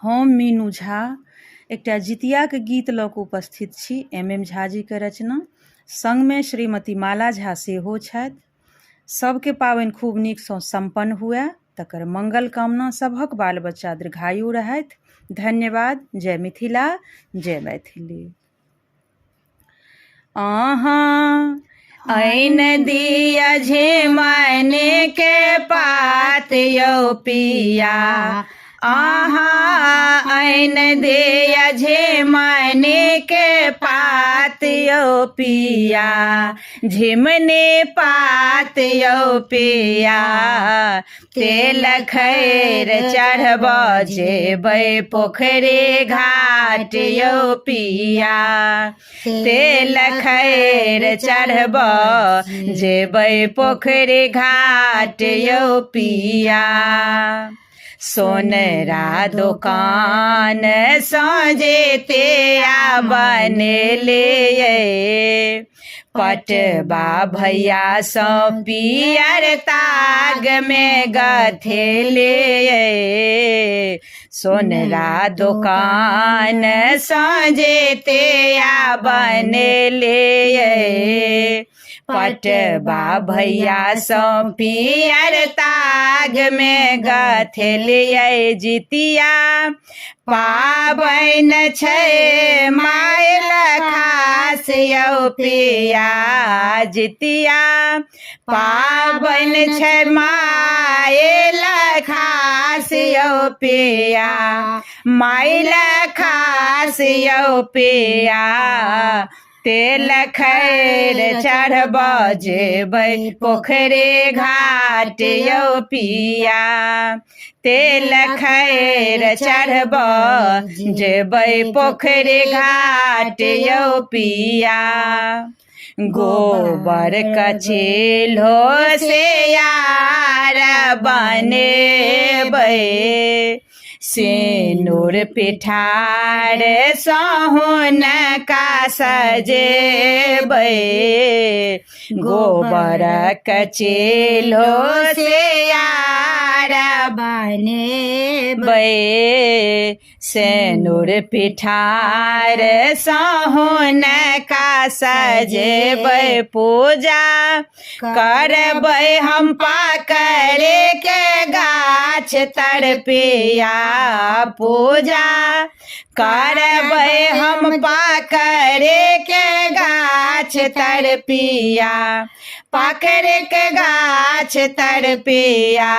हम मीनू झा एकटा जितियाके गीत लऽ कऽ उपस्थित छी। MM झा जीके रचना, संगमे श्रीमती माला झा सेहो छथि। सबके पाबनि खूब नीकसँ सम्पन्न हुए, तकर मंगल कामना। सभक बाल बच्चा दीर्घायु रहथि। धन्यवाद। जय मिथिला, जय मैथिली। ऐन दिया झिमनी के पात यौ पिया, ऐन दिया झिमनी के पात यौ पिया, झिमनी पात यौ पिया। तेल खैर चढ़ब जेबै पोखरी घाट यौ पिया, तेल खैर चढ़ब जेबै पोखरी घाट यौ पिया। सोनरा दोकान सजेते आ बनेले, पटबा भैया सँ पियर ताग में गथेले। सोनरा दोकान सजेते आ बनेले, पटबा भैया सँ पियर ताग में गथेलियै। जितिया पाबनि छै माइल खास यौ पिया, जितिया पाबनि छै माइल खास यौ पिया, माइल खास यौ पिया। तेल खैर चढ़ब जेबै पोखरी घाट यौ पिया, तेल खैर चढ़ब जेबै पोखरी घाट यौ पिया। गोबर कचेलो से यार बनेबै, सिनुर पिठार सहुन का सजेबै। गोबर कचेलो से यार बनेबै, सिनुर पिठार सहुन का सजेबै। पूजा करबै हम पाकरे के गाछ तर पिया, पूजा करबै हम पाकरे के गाछ तर पिया, पाकर के गाछ तर पिया।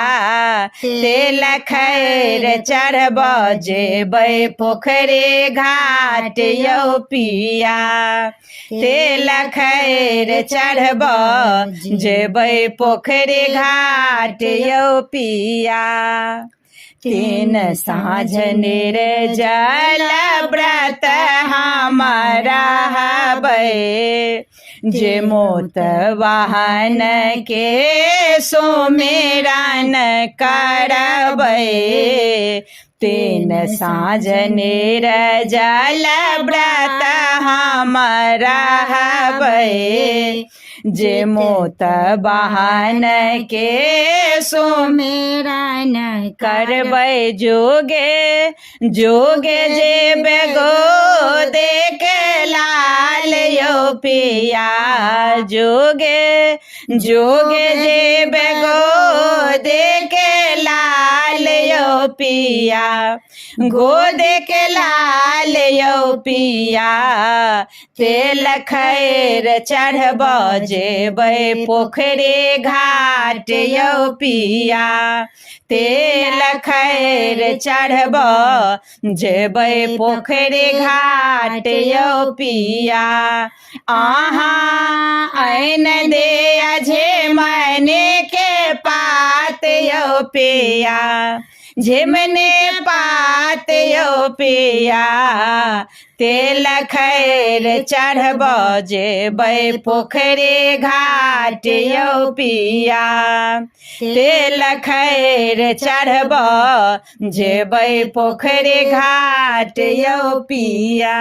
तेल खैर चढ़ब जेबै पोखरी घाट यौ पिया, तेल खैर चढ़ब जेबै पोखरी घाट यौ पिया। तीन साँझ निर्जल व्रत हम रहबै, जे मोत वाहन के सुमिरन करबै। तीन साँझ निर्जल व्रत हम रहबै, जे मोत वाहन के सुमिरन करबै। जोगे जोगे जेबै गोदे के लाल यौ पिया, जोगे जोगे जेबै गोदे के लाल यौ पिया, गोदे के लाल यौ पिया। तेल खैर चढ़ब जेबै पोखरी घाट यौ पिया, तेल खैर चढ़ब जेबै पोखरी घाट यौ पिया। ऐन दिया झिमनी के पात यौ पिया, झिमनी पात यौ पिया। तेल खैर चढ़ब जेबै पोखरी घाट यौ पिया, तेल खैर चढ़ब जेबै पोखरी घाट यौ पिया।